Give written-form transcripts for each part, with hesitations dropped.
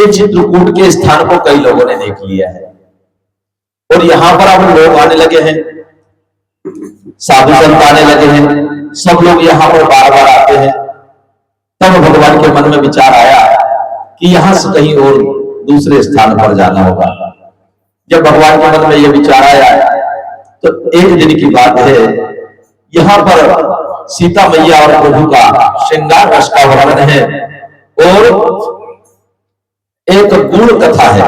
ये चित्रकूट के स्थान को कई लोगों ने देख लिया है और यहां पर अब लोग आने लगे हैं, साधु संत आने लगे हैं, सब लोग यहाँ पर बार बार आते हैं। तब भगवान के मन में विचार आया कि यहां से कहीं और दूसरे स्थान पर जाना होगा। जब भगवान के मन में यह विचार आया तो एक दिन की बात है, यहां पर सीता मैया और प्रभु का श्रृंगार रस का वर्णन है और एक गुण कथा है।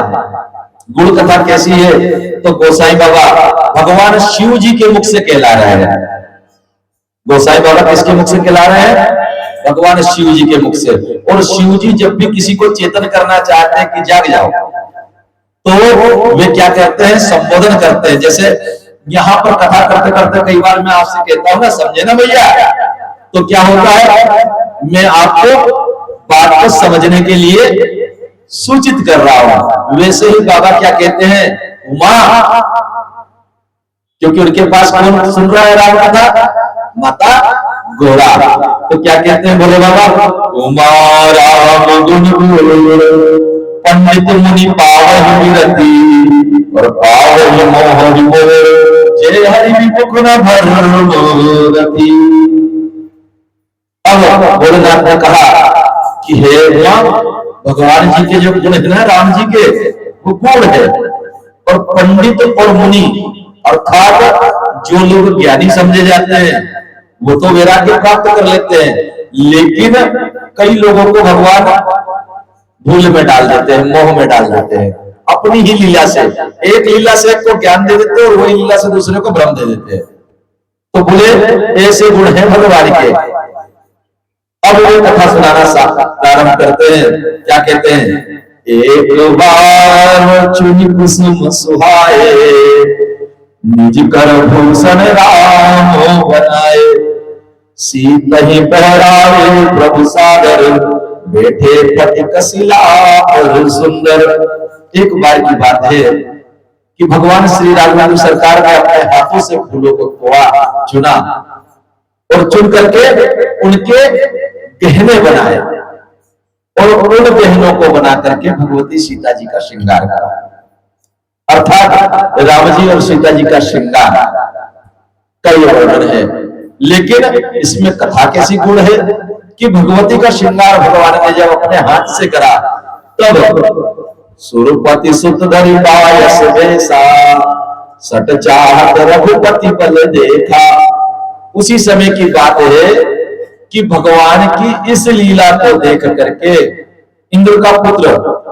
गुण कथा कैसी है तो गोसाई बाबा भगवान शिव जी के मुख से कहला रहे हैं। गोसाई बाबा किसके मुख से कहला रहे हैं? भगवान शिव जी के मुख से। और शिव जी जब भी किसी को चेतन करना चाहते हैं कि जाग जाओ, तो वे क्या कहते हैं? संबोधन करते हैं। जैसे यहां पर कथा करते करते कई बार मैं आपसे कहता हूं ना, समझे ना भैया, तो क्या होता है, मैं आपको बात को समझने के लिए सूचित कर रहा हूं। वैसे ही बाबा क्या कहते हैं? उमा, क्योंकि उनके पास कौन सुन रहा है राम कथा? माता गोरा। तो क्या कहते हैं बोले बाबा? उमा राम गुण पंडित मुनि पावहि विरति और पावहि मोह विमोह जय हरि विमुख न भरती। अब भोलेनाथ ने कहा कि हे उमा, भगवान जी के जो गुण है ना, राम जी के, वो गुण है। और पंडित और मुनि अर्थात जो लोग ज्ञानी समझे जाते हैं वो तो वैराग्य प्राप्त कर लेते हैं, लेकिन कई लोगों को भगवान भूल में डाल देते हैं, मोह में डाल देते हैं अपनी ही लीला से। एक लीला से एक को ज्ञान दे देते हैं और वही लीला से दूसरे को भ्रम दे देते हैं। तो बोले ऐसे गुण है भगवान के। अब वो कथा सुनाना प्रारंभ करते हैं। क्या कहते हैं? एक बार चुनी कुसुम सुहाए, निज कर भूषण राम बनाए, सीत ही पहरावे प्रभु सादर, बैठे पति कसिला और सुंदर। एक बार की बात है कि भगवान श्री राघवेंद्र सरकार ने अपने हाथों से फूलों को तोड़ा, चुना और चुन करके उनके गहने बनाए और उन गहनों को बना करके भगवती सीता जी का श्रृंगार करा। अर्थात राम जी और सीता जी का श्रृंगार का ये वर्णन है। लेकिन इसमें कथा कैसी गुण है कि भगवती का श्रृंगार भगवान ने जब अपने हाथ से करा, तब सुरपति सुत धरि पायस बेसा, सट चाहत रघुपति बल देखा। उसी समय की बात है कि भगवान की इस लीला को देख करके इंद्र का पुत्र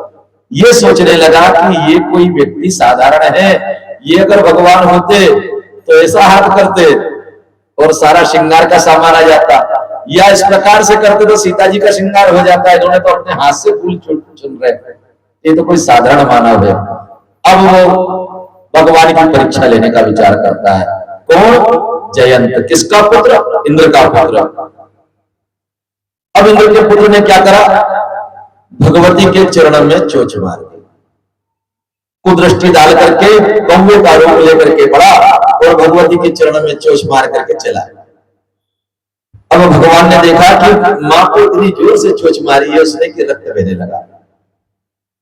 ये सोचने लगा कि ये कोई व्यक्ति साधारण है, ये अगर भगवान होते तो ऐसा हाथ करते और सारा श्रृंगार का सामान आ जाता, या इस प्रकार से करते तो सीता जी का श्रृंगार हो जाता है। इन्होंने तो अपने हाथ से फूल चुन रहे, ये तो कोई साधारण मानव है। अब वो भगवान की परीक्षा लेने का विचार करता है। कौन? जयंत। किसका पुत्र? इंद्र का पुत्र। अब इंद्र के पुत्र ने क्या करा? भगवती के चरणों में चोंच मार दी, कुदृष्टि डाल करके कौवे का रूप लेकर के पड़ा और भगवती के चरणों में चोंच मार करके चला। अब भगवान ने देखा कि मां को इतनी जोर से चोंच मारी है उसने कि रक्त बहने लगा।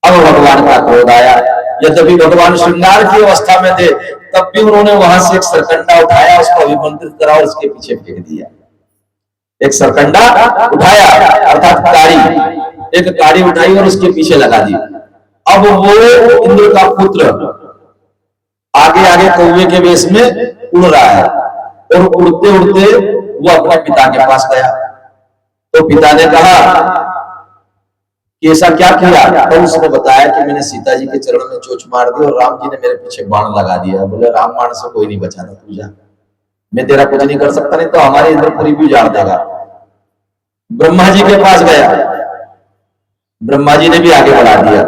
अब भगवान का क्रोध आया। यद्यपि भगवान श्रृंगार की अवस्था में थे, तब भी उन्होंने वहां से एक सरकंडा उठाया, उसको अभिमंत्रित करा और उसके पीछे फेंक दिया। एक सरकंडा उठाया अर्थात काड़ी, एक काड़ी उठाई और उसके पीछे लगा दी। अब वो इंद्र का पुत्र आगे आगे कौवे के वेश में उड़ रहा है और उड़ते उड़ते वो अपने पिता के पास गया। तो पिता ने कहा कि ऐसा क्या किया? तो उसने बताया कि मैंने सीता जी के चरणों में चोंच मार दी और राम जी ने मेरे पीछे बाण लगा दिया। बोले राम बाण से कोई नहीं बचाता, तू जा, मैं तेरा कुछ नहीं कर सकता, नहीं तो हमारे इंद्रपुरी भी उजाड़ देगा। ब्रह्मा जी के पास गया, ब्रह्मा जी ने भी आगे बढ़ा दिया।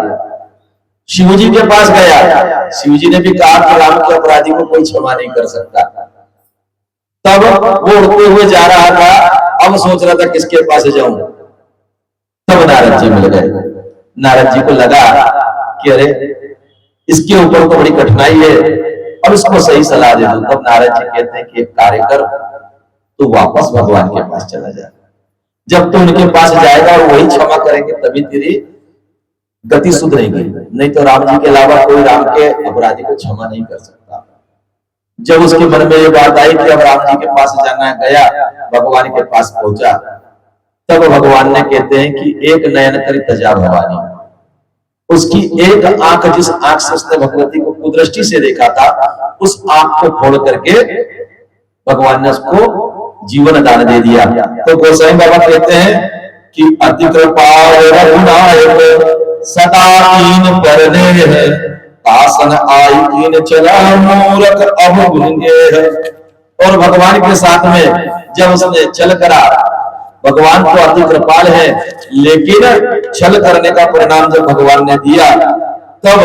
शिव जी के पास गया, शिव जी ने भी कहा कि राम के अपराधी को कोई क्षमा नहीं कर सकता। तब वो उड़ते हुए जा रहा था, अब सोच रहा था किसके पास जाऊं। तब नारद जी मिल गए। नारद जी को लगा कि अरे इसके ऊपर तो बड़ी कठिनाई है और इसको सही सलाह दे दूं। तब नारद जी कहते हैं कि एक कार्य कर, तू वापस भगवान के पास चला जा। जब तू उनके पास जाएगा और वही क्षमा करेंगे तभी तेरी गति सुधरेगी। नहीं तो राम जी के अलावा कोई राम के अपराधी को क्षमा नहीं कर सकता। जब उसके मन में ये बात आई कि अब राम जी के पास जाना गया, भगवान के पास पहुंचा, तब भगवान ने कहते हैं कि एक नयन करी तजा भवानी, उसकी एक आंख, जिस आंख से उसने भगवती को कुदृष्टि से देखा था, उस आंख को फोड़ करके भगवान ने उसको जीवन दान दे दिया। तो गोसाई बाबा कहते हैं कि अति कृपा रघुनायक सदा कीन परने है, आसन आई कीन चला मूरख अब भूंगे है। और भगवान के साथ में जब उसने चल करा, भगवान तो अति कृपाल है, लेकिन छल करने का परिणाम जब भगवान ने दिया, तब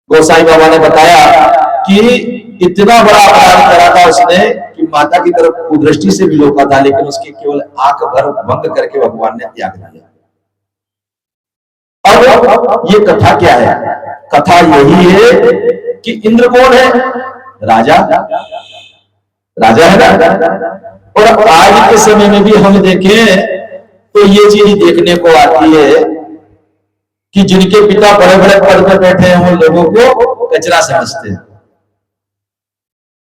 गोसाई बाबा ने बताया कि इतना बड़ा अपराध करा था उसने कि माता की तरफ कुदृष्टि से भी रोका था, लेकिन उसकी केवल आंख भर भंग करके भगवान ने त्याग दिया। अब ये कथा क्या है? कथा यही है कि इंद्र कौन है? राजा, राजा है ना। और आज के समय में भी हम देखें तो ये चीज देखने को आती है कि जिनके पिता बड़े बड़े पद पर बैठे हैं वो लोगों को कचरा समझते हैं।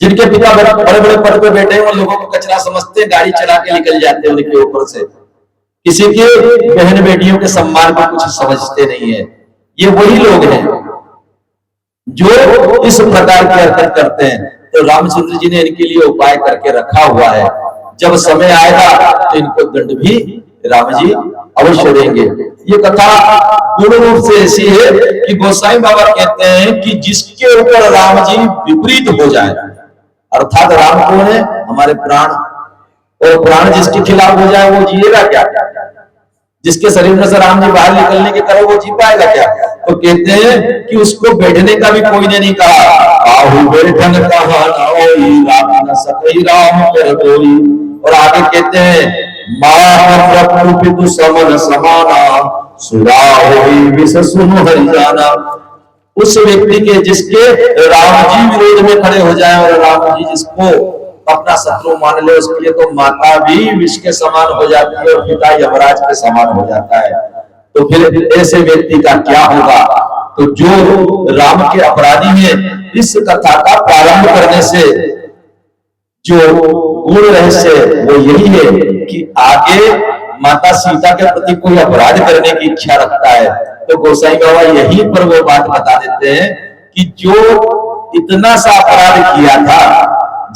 जिनके पिता बड़े बड़े पद पर बैठे हैं वो लोगों को कचरा समझते हैं, गाड़ी चला के निकल जाते हैं उनके ऊपर से। किसी के बहन बेटियों के सम्मान को कुछ समझते नहीं है। ये वही लोग हैं जो इस प्रकार की हरकत करते हैं। तो रामचंद्र जी ने इनके लिए उपाय करके रखा हुआ है, जब समय आएगा तो इनको दंड भी राम जी अवश्य देंगे। ये कथा पूर्ण रूप से ऐसी है कि गोसाई बाबा कहते हैं कि जिसके ऊपर राम जी विपरीत हो जाए, अर्थात राम कौन है? हमारे प्राण, और प्राण जिसके खिलाफ हो जाए वो जिएगा क्या? जिसके शरीर में से राम जी बाहर निकलने के करो वो जी पाएगा क्या? तो कहते हैं कि उसको बैठने का भी कोई ने नहीं कहा। आहु बैठन कहा राम न सकई राम कर कोई। और आगे कहते हैं मातु समन समाना सुरा होई विष सुनु हरि जाना। उस व्यक्ति के जिसके राम जी विरोध में खड़े हो जाए और राम जी जिसको अपना शत्रु मान ले, उसके लिए तो माता भी विष के समान हो जाती है और पिता यमराज के समान हो जाता है। तो फिर ऐसे व्यक्ति का क्या होगा? तो जो राम के अपराधी हैं, इस कथा का प्रारंभ करने से जो गुण रहस्य वो यही है कि आगे माता सीता के प्रति कोई अपराध करने की इच्छा रखता है तो गोसाई बाबा यहीं पर वो बात बता देते हैं कि जो इतना सा अपराध किया था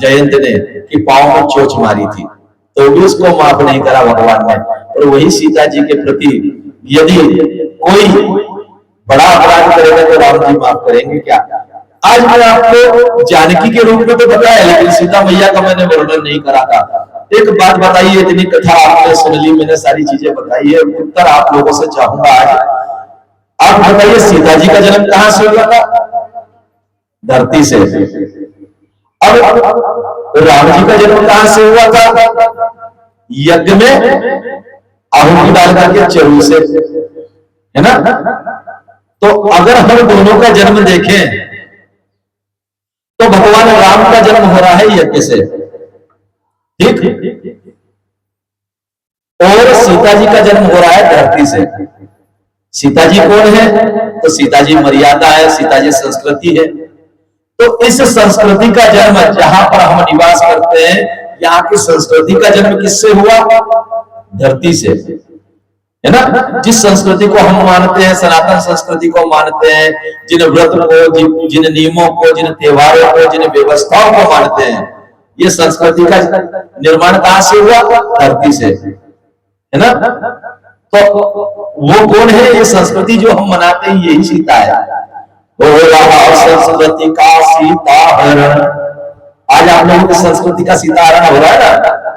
जयंत ने कि पांव में चोट मारी थी, तो भी उसको माफ नहीं करा भगवान ने। और वही सीता जी के प्रति यदि कोई बड़ा अपराध करेगा तो राम जी माफ करेंगे क्या? आज मैं आपको जानकी के रूप में तो बताया, लेकिन सीता मैया का मैंने वर्णन नहीं करा था। एक बात बताइए, इतनी कथा आपने सुन ली, मैंने सारी चीजें बताई है, उत्तर आप लोगों से चाहूंगा आज। आप बताइए सीता जी का जन्म कहां से हुआ था? धरती से। अब राम जी का जन्म कहां से हुआ था? यज्ञ में आहुति डाल करके चरु से, है ना। तो अगर हम दोनों का जन्म देखें तो भगवान राम का जन्म हो रहा है यज्ञ से, ठीक, और सीता जी का जन्म हो रहा है धरती से। सीता जी कौन है? तो सीता जी मर्यादा है, सीता जी संस्कृति है। तो इस संस्कृति का जन्म, जहां पर हम निवास करते हैं, यहाँ की संस्कृति का जन्म किससे हुआ? धरती से, है ना। जिस संस्कृति को हम मानते हैं, सनातन संस्कृति को मानते हैं, जिन व्रत को, जिन नियमों को, जिन त्योहारों को, जिन व्यवस्थाओं को मानते हैं, ये संस्कृति का निर्माण कहां से हुआ? धरती से, है ना। तो वो कौन है? ये संस्कृति जो हम मनाते हैं यही सीता है। संस्कृति का सीताहरण, आज आप लोगों की संस्कृति का सीताहरण हो रहा है ना,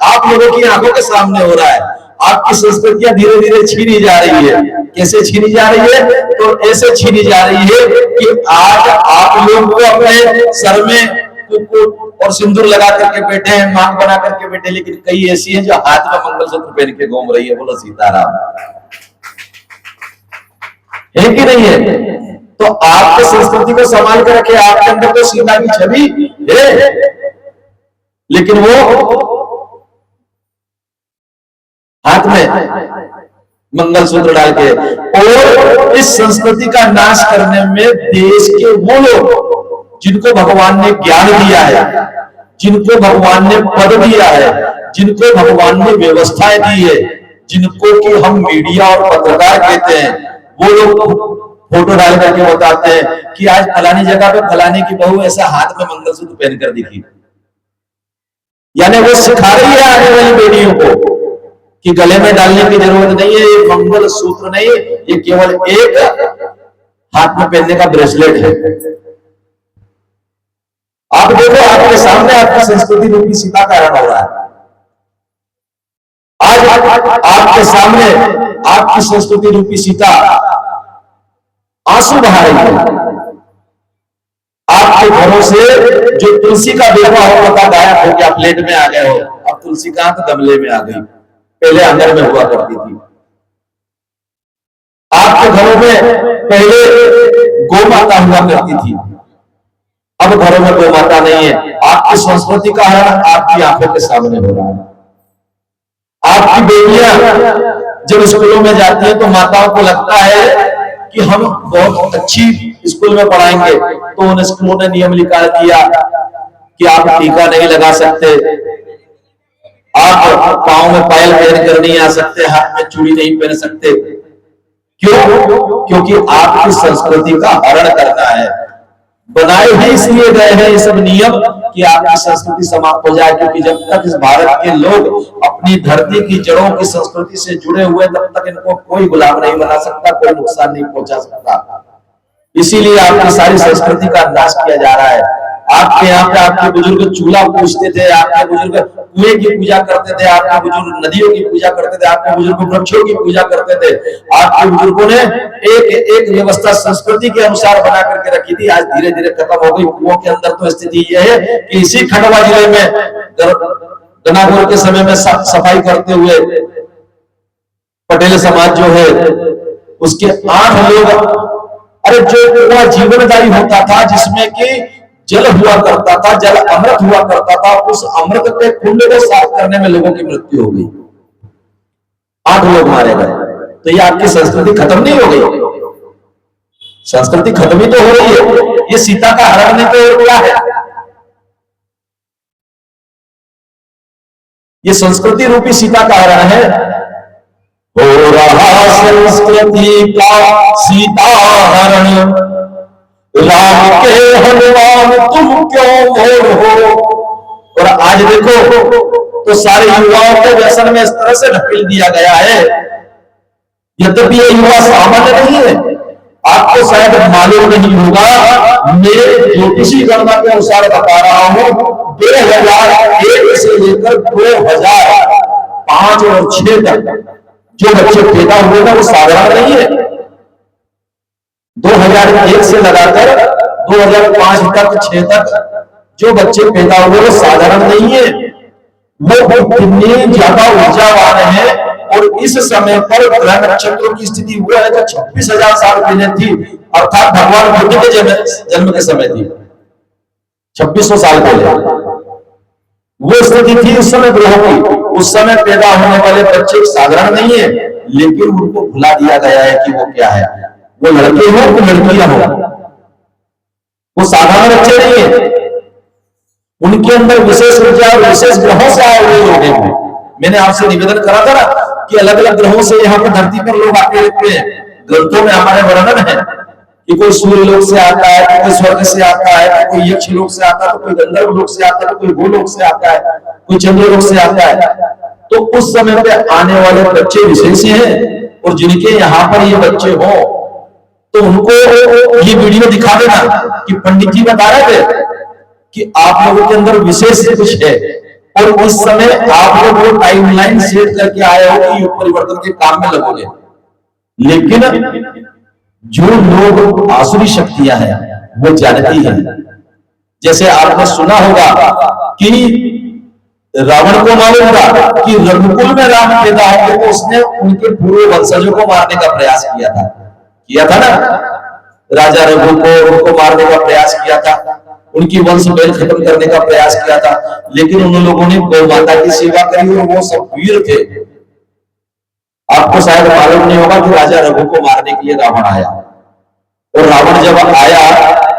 आप लोगों की आंखों के सामने हो रहा है। आपकी संस्कृतियां धीरे धीरे छीनी जा रही है। कैसे छीनी जा रही है? तो ऐसे छीनी जा रही है कि आज आप लोग को अपने सर में कुकुट और सिंदूर लगा करके बैठे हैं, मांग बना करके बैठे, लेकिन कई ऐसी हैं जो हाथ में मंगलसूत्र पहन के घूम रही है। बोलो सीताराम, है कि नहीं है? तो आपके संस्कृति को संभाल कर रखे, आपके अंदर तो सीता की छवि है, लेकिन वो हाथ में मंगलसूत्र डाल के। और इस संस्कृति का नाश करने में देश के वो लोग जिनको भगवान ने ज्ञान दिया है, जिनको भगवान ने पद दिया है, जिनको भगवान ने व्यवस्थाएं दी है, जिनको कि हम मीडिया और पत्रकार कहते हैं, वो लोग फोटो डाल करके बताते हैं कि आज फलानी जगह पे फलानी की बहू ऐसा हाथ में मंगलसूत्र पहनकर दिखी। यानी वो सिखा रही है आने वाली बेटियों को कि गले में डालने की जरूरत नहीं है, ये मंगलसूत्र नहीं, ये केवल एक हाथ में पहनने का ब्रेसलेट है। आप देखो आपके सामने आपकी संस्कृति रूपी सीता का हरण हो रहा है। आज आपके सामने आपकी संस्कृति रूपी सीता आंसू बहा रही है। आपके घरों से जो तुलसी का बेवा होता था गायब हो गया, प्लेट में आ गए हो, अब तुलसी कहां तो गमले में आ गई, पहले आंगन में हुआ करती थी। आपके घरों में पहले गौ माता हुआ करती थी, अब घरों में गौ माता नहीं है। आपकी संस्कृति का हरण आपकी आंखों के सामने हो रहा है। आपकी बेटियां जब स्कूलों में जाती हैं तो माताओं को लगता है कि हम बहुत अच्छी स्कूल में पढ़ाएंगे, तो उन स्कूलों ने नियम निकाल दिया कि आप टीका नहीं लगा सकते, आप पांव में पायल पहन कर नहीं आ सकते, हाथ में चूड़ी नहीं पहन सकते। क्यों? क्योंकि आपकी संस्कृति का हरण करना है। बनाए ही इसलिए गए हैं ये सब नियम कि आपकी संस्कृति समाप्त हो जाए, क्योंकि जब तक इस भारत के लोग अपनी धरती की जड़ों की संस्कृति से जुड़े हुए, तब तक इनको कोई गुलाम नहीं बना सकता, कोई नुकसान नहीं पहुंचा सकता। इसीलिए आपकी सारी संस्कृति का नाश किया जा रहा है। आपके यहाँ पे आपके बुजुर्ग चूल्हा पूजते थे, आपके बुजुर्ग कुएं की पूजा करते थे, आपके बुजुर्ग नदियों की पूजा करते थे, आपके बुजुर्ग वृक्षों की पूजा करते थे। आपके बुजुर्गों ने एक एक व्यवस्था संस्कृति के अनुसार बना करके रखी थी, आज धीरे धीरे खत्म हो गई। कुओं के अंदर तो स्थिति यह है कि इसी खंडवा जिले में गनागौर के समय में सफाई करते हुए पटेल समाज जो है उसके 8 लोग, अरे जो कुआं जीवनदायी होता था, जिसमें कि जल हुआ करता था, जल अमृत हुआ करता था, उस अमृत के कुंड को साफ करने में लोगों की मृत्यु हो गई, 8 लोग मारे गए। तो ये आपकी संस्कृति खत्म नहीं हो गई? संस्कृति खत्म ही तो हो रही है। ये सीता का हरण नहीं तो क्या है? ये संस्कृति रूपी सीता का हरण है। हो रहा संस्कृति का सीता हरण, राम के हनुमान तुम क्यों मोर हो। और आज देखो तो सारे युवाओं को व्यसन में इस तरह से ढकेल दिया गया है। यद्यपि ये युवा सामान्य नहीं है, आपको शायद मालूम नहीं होगा, मैं ज्योतिषी गणना के अनुसार बता रहा हूं, 2001 से लेकर 2005 और 6 तक जो बच्चे पैदा हुए ना वो साधारण नहीं है। 2001 से लगाकर 2005 तक 6 तक जो बच्चे पैदा हुए वो साधारण नहीं है, वो कितने ज्यादा ऊर्जावान है। और इस समय पर ग्रह नक्षत्रों की स्थिति हुआ है तो 26,000 साल पहले थी, अर्थात भगवान बुद्ध के जन्म के समय थी, 2600 साल पहले वो स्थिति थी उस समय ग्रहों की। उस समय पैदा होने वाले बच्चे साधारण नहीं है, लेकिन उनको भुला दिया गया है कि वो क्या है, वो लड़के हो कि लड़कियां हो, वो साधारण बच्चे नहीं है, उनके अंदर विशेष ऊर्जा और विशेष ग्रहों से आए हुए लोग हैं। मैंने आपसे निवेदन करा था ना कि अलग अलग ग्रहों से यहाँ पर धरती पर लोग आते रहते हैं। ग्रंथों में हमारे वर्णन है कि कोई सूर्य लोक से आता है, कोई स्वर्ग से आता है, कोई यक्ष लोक से आता है, तो कोई गंधर्व लोक से आता है, कोई भूलोक से आता है, कोई चंद्रलोक से आता है। तो उस समय पे आने वाले बच्चे विशेष हैं, और जिनके यहाँ पर ये बच्चे हो तो उनको ये वीडियो दिखा देना कि पंडित जी बता रहे थे कि आप लोगों के अंदर विशेष कुछ है, और उस समय आप लोग वो टाइमलाइन सेट करके आए हो कि युग परिवर्तन के काम में लगोगे। लेकिन जो लोग आसुरी शक्तियां हैं वो जानती हैं। जैसे आपने सुना होगा कि रावण को मालूम था कि रघुकुल में राम पैदा होंगे, तो उसने उनके पूर्व वंशजों को मारने का प्रयास किया था ना, राजा रघु को उनको मारने का प्रयास किया था, उनकी वंश बेल खत्म करने का प्रयास किया था। लेकिन उन लोगों ने गौ माता की सेवा करी और वो सब वीर थे। आपको शायद मालूम नहीं होगा कि राजा रघु को मारने के लिए रावण आया, और रावण जब आया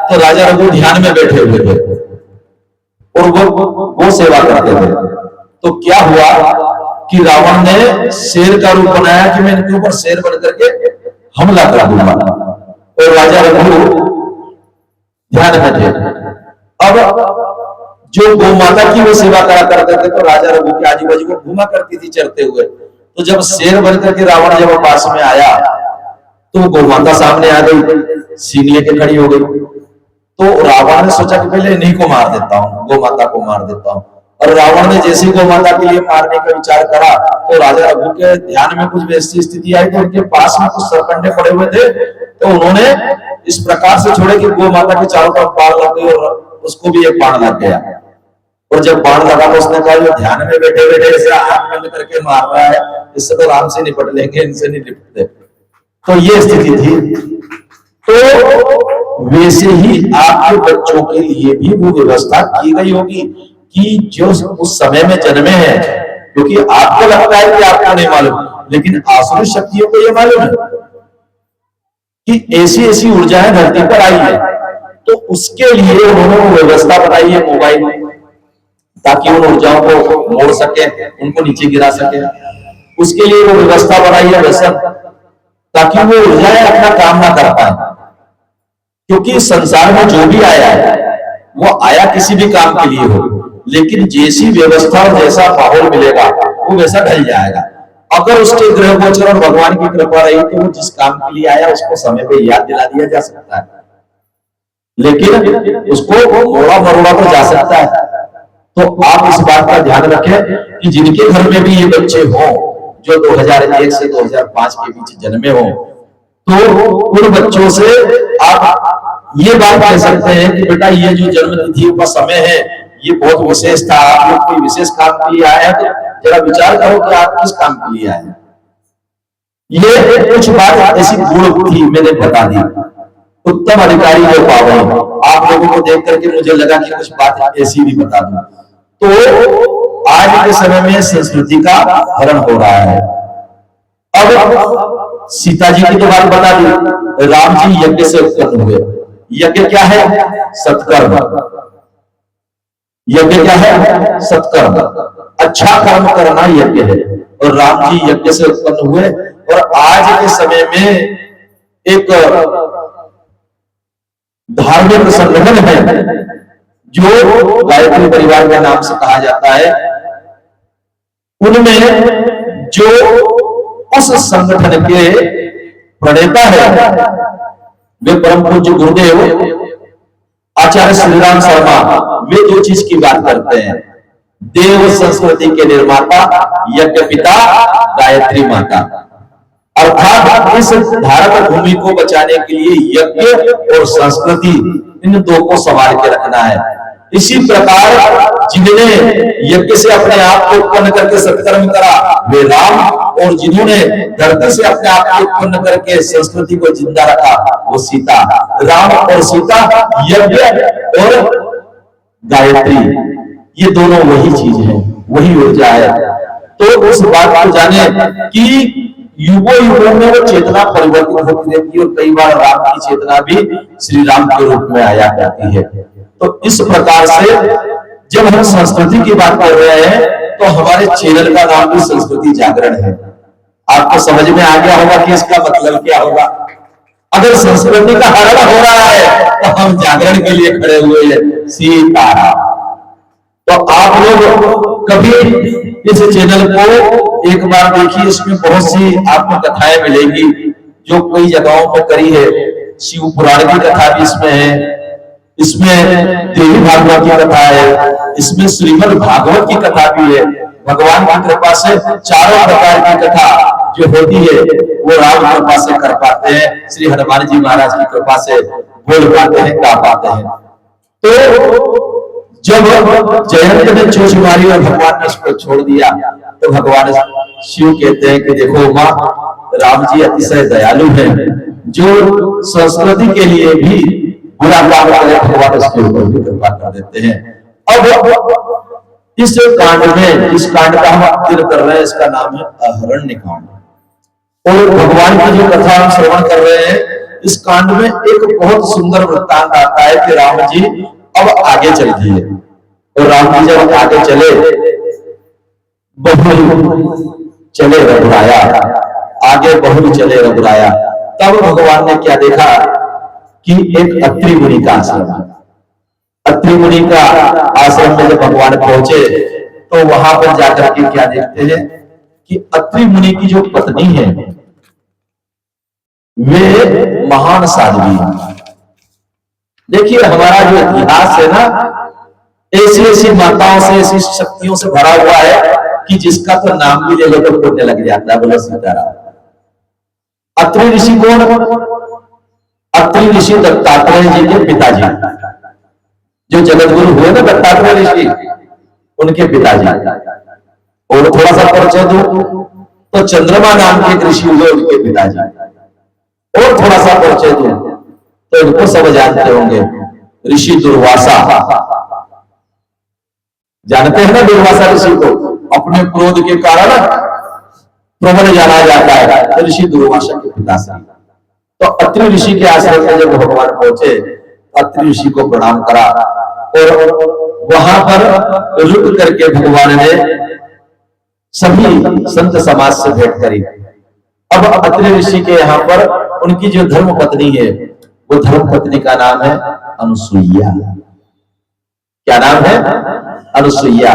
तो राजा रघु ध्यान में बैठे हुए थे और वो गो सेवा करते थे। तो क्या हुआ कि रावण ने शेर का रूप बनाया कि मैं इनके ऊपर शेर बन करके हमला कर दूंगा, और राजा रघु ध्यान में थे। अब जो गौ माता की वो सेवा करा करते थे तो राजा रघु के आजू बाजू में घूमा करती थी चरते हुए। तो जब शेर बन करके रावण जब पास में आया तो गौ माता सामने आ गई, सींग लेके खड़ी हो गई। तो रावण ने सोचा कि पहले इन्हीं को मार देता हूँ, गौ माता को मार देता हूँ। और रावण ने जैसे गौ माता के लिए मारने का विचार करा तो राजा रघु के ध्यान में कुछ वैसी स्थिति आई, तो उनके पास में कुछ सरकंडे पड़े हुए थे, तो उन्होंने इस प्रकार से छोड़े कि गौ माता के चारों तरफ बाण लग गई और उसको भी एक बाण लग गया। और जब बाण लगा तो उसने कहा, वो ध्यान में बैठे बैठे ऐसे आंख बंद करके मार रहा है, इससे तो आराम से निपट लेंगे, इनसे नहीं निपटते। तो ये स्थिति थी। तो वैसे ही आपके बच्चों के लिए भी वो व्यवस्था की गई होगी कि जो उस समय में जन्मे हैं, क्योंकि आपको लगता है कि आपको नहीं मालूम, लेकिन आसुरी शक्तियों को यह मालूम है कि ऐसी ऐसी ऊर्जाएं धरती पर आई है। तो उसके लिए उन्होंने व्यवस्था बनाई है मोबाइल, ताकि उन ऊर्जाओं को मोड़ सके, उनको नीचे गिरा सके। उसके लिए वो व्यवस्था बनाई है व्यसन, ताकि वो ऊर्जाएं अपना काम ना कर पाए। क्योंकि संसार में जो भी आया है वो आया किसी भी काम के लिए हो, लेकिन जैसी व्यवस्था और जैसा माहौल मिलेगा वो वैसा ढल जाएगा। अगर उसके ग्रह गोचर और भगवान की कृपा रही तो वो जिस काम के लिए आया उसको समय पे याद दिला दिया जा सकता है, लेकिन उसको मोड़ा मरोड़ा तो जा सकता है। तो आप इस बात का ध्यान रखें कि जिनके घर में भी ये बच्चे हों जो 2001 से 2005 के बीच जन्मे हों, तो उन बच्चों से आप ये बात कह सकते हैं कि बेटा ये जो जन्म तिथियों का समय है ये बहुत विशेष था, आप लोग कोई विशेष काम के लिए आए हैं, तो जरा विचार करो कि आप किस काम के लिए आए हैं। ये कुछ बात ऐसी गुण थी, मैंने बता दी। उत्तम अधिकारी जो पावे, आप लोगों को देख करके मुझे लगा कि कुछ बात ऐसी भी बता दूं। तो आज के समय में संस्कृति का हरण हो रहा है। अब सीता जी की तो बात बता दी, राम जी यज्ञ से उत्पन्न हुए। यज्ञ क्या है? सत्कर्म। यज्ञ क्या है? सत्कर्म, अच्छा कर्म करना यज्ञ है। और राम जी यज्ञ से उत्पन्न हुए। और आज के समय में एक धार्मिक संगठन है जो गायत्री परिवार के नाम से कहा जाता है। उनमें जो उस संगठन के प्रणेता है वे परम पूज्य गुरुदेव आचार्य श्रीराम शर्मा, वे दो चीज की बात करते हैं, देव संस्कृति के निर्माता, यज्ञ पिता, गायत्री माता। अर्थात इस भारत भूमि को बचाने के लिए यज्ञ और संस्कृति, इन दो को संभाल के रखना है। इसी प्रकार जिन्होंने यज्ञ से अपने आप को उत्पन्न करके सत्कर्म करा वे राम, और जिन्होंने धरती से अपने आप को उत्पन्न करके संस्कृति को जिंदा रखा वो सीता। राम और सीता, यज्ञ और गायत्री, ये दोनों वही चीज है, वही ऊर्जा है। तो उस बात को जाने कि युगों युगों में वो चेतना परिवर्तित होती रहती है, और कई बार राम की चेतना भी श्री राम के रूप में आया करती है। तो इस प्रकार से जब हम संस्कृति की बात कर रहे हैं तो हमारे चैनल का नाम भी संस्कृति जागरण है। आपको समझ में आ गया होगा कि इसका मतलब क्या होगा। अगर संस्कृति का हरण हो रहा है तो हम जागरण के लिए खड़े हुए हैं। सीताराम। तो आप लोग कभी इस चैनल को एक बार देखिए, इसमें बहुत सी आपको कथाएं मिलेगी जो कई जगहों पर करी है। शिव पुराण की कथा भी इसमें है, इसमें देवी भागवत की कथा है, इसमें श्रीमद् भागवत की कथा भी है। भगवान की कृपा से चारों प्रकार की कथा जो होती है वो राम कृपा से कर पाते हैं, श्री हनुमान जी महाराज की कृपा से बोल पाते हैं, गा पाते हैं। तो जब जयंत ने चोंच मारी और भगवान ने उसको छोड़ दिया तो भगवान शिव कहते हैं कि देखो मां, राम जी अतिशय दयालु हैं, जो संस्कृति के लिए भी बुरा काम करे भगवान उसके ऊपर भी कृपा कर देते हैं। अब इस कांड में, इस कांड का हम अध्ययन कर रहे हैं, इसका नाम है अहरण्य कांड। और भगवान की जो कथा हम श्रवण कर रहे हैं, इस कांड में एक बहुत सुंदर वृत्तांत आता है कि राम जी अब आगे चल दिए, और राम जी जब आगे चले, बहुल चले रघुराया, आगे बहुल चले रघुराया, तब भगवान ने क्या देखा कि एक अत्रि मुनि का आश्रम है। अत्रि मुनि का आश्रम में जब भगवान पहुंचे तो वहां पर जाकर के क्या देखते हैं कि अत्रि मुनि की जो पत्नी है वे महान साध्वी है। देखिए हमारा जो इतिहास है ना, ऐसी ऐसी माताओं से, ऐसी शक्तियों से भरा हुआ है कि जिसका तो नाम भी ले लो तो पुण्य लग जाता है। बोलो सीताराम। अत्रि ऋषि कौन? अत्रि ऋषि दत्तात्रेय जी के पिताजी, जो जगत गुरु हुए ना दत्तात्रेय ऋषि, उनके पिताजी। और थोड़ा सा परिचय दूं तो चंद्रमा नाम के एक ऋषि हुए, उनके पिताजी। और थोड़ा सा परिचय दूं तो इनको सब जानते होंगे, ऋषि दुर्वासा। जानते हैं ना दुर्वासा ऋषि को? अपने क्रोध के कारण प्रबल जाना जाता है, तो ऋषि दुर्वासा के पिता से। तो अत्रि ऋषि के आश्रम में जब भगवान पहुंचे, अत्रि ऋषि को प्रणाम करा और वहां पर रुक करके भगवान ने सभी संत समाज से भेंट करी। अब अत्रि ऋषि के यहाँ पर उनकी जो धर्म पत्नी है, वो धर्म पत्नी का नाम है अनुसुईया। क्या नाम है? अनुसुईया।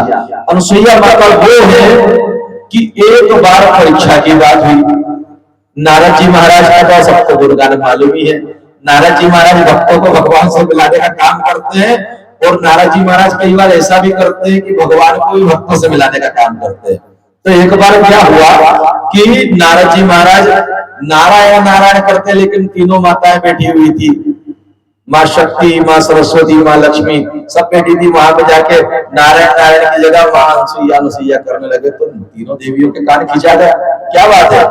अनुसुईया मतलब वो है कि एक बार परीक्षा की बात हुई। नारद जी महाराज का तो सबको गुणगान मालूम ही है। नारद जी महाराज भक्तों को भगवान से मिलाने का काम करते हैं, और नारद जी महाराज कई बार ऐसा भी करते हैं कि भगवान को भी भक्तों से मिलाने का काम करते हैं। तो एक बार क्या हुआ कि नारद जी महाराज नारायण नारायण करते, लेकिन तीनों माताएं बैठी हुई थी, माँ शक्ति, माँ सरस्वती, माँ लक्ष्मी, सब बैठी थी। वहां पे जाके नारायण नारायण की जगह माँ अनुसुईया अनुसुईया करने लगे, तो तीनों देवियों के कान खींचा गया। क्या बात है?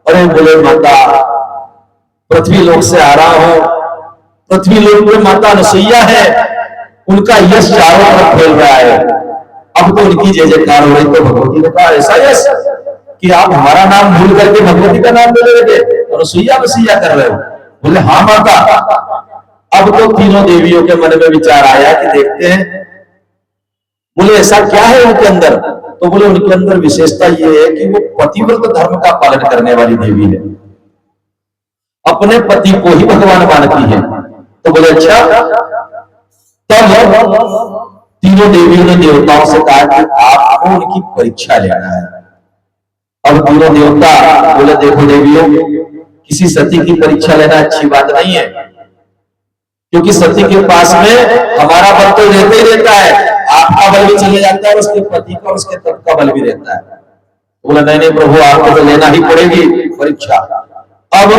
अरे बोले माता, पृथ्वी लोक से आ रहा हूं, पृथ्वी लोक में माता अनुसुईया है, उनका यश चारों तरफ फैल रहा है। अब तो उनकी जय जयकार हो रही। तो भगवती ने कहा ऐसा यश कि आप हमारा नाम भूल करके भगवती का नाम ले लगे, अनुसुईया अनुसुईया कर रहे हो? बोले हाँ माता। अब तो तीनों देवियों के मन में विचार आया कि देखते हैं। बोले ऐसा क्या है उनके अंदर? तो बोले उनके अंदर विशेषता ये है कि वो पतिव्रत धर्म का पालन करने वाली देवी है, अपने पति को ही भगवान मानती है। तो बोले अच्छा। तब तीनों देवियों ने देवताओं से कहा कि आपको उनकी परीक्षा लेना है। अब तीनों देवता बोले देखो देवियों, किसी सती की परीक्षा लेना अच्छी बात नहीं है, क्योंकि सती के पास में हमारा बल तो रहते ही रहता है, आपका बल भी चले जाता है, और उसके पति का और उसके तप का बल भी रहता है। बोला नहीं नहीं प्रभु, आपको तो लेना ही पड़ेगी परीक्षा। अब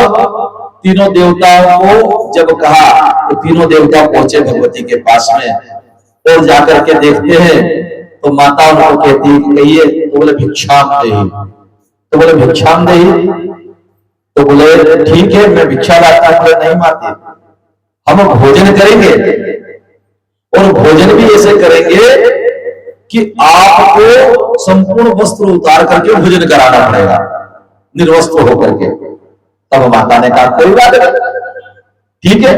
तीनों देवताओं को जब कहा तो तीनों देवता पहुंचे भगवती के पास में, और जाकर के देखते हैं तो माता उनको कहती है कहिए। तो बोले भिक्षाम देहि। तो बोले भिक्षाम देहि। तो बोले ठीक है मैं भिक्षा लाता हूं। बोले नहीं माते, हम भोजन करेंगे, और भोजन भी ऐसे करेंगे कि आपको संपूर्ण वस्त्र उतार करके भोजन कराना पड़ेगा, निर्वस्त्र होकर के। तब माता ने कहा कोई बात नहीं, ठीक है।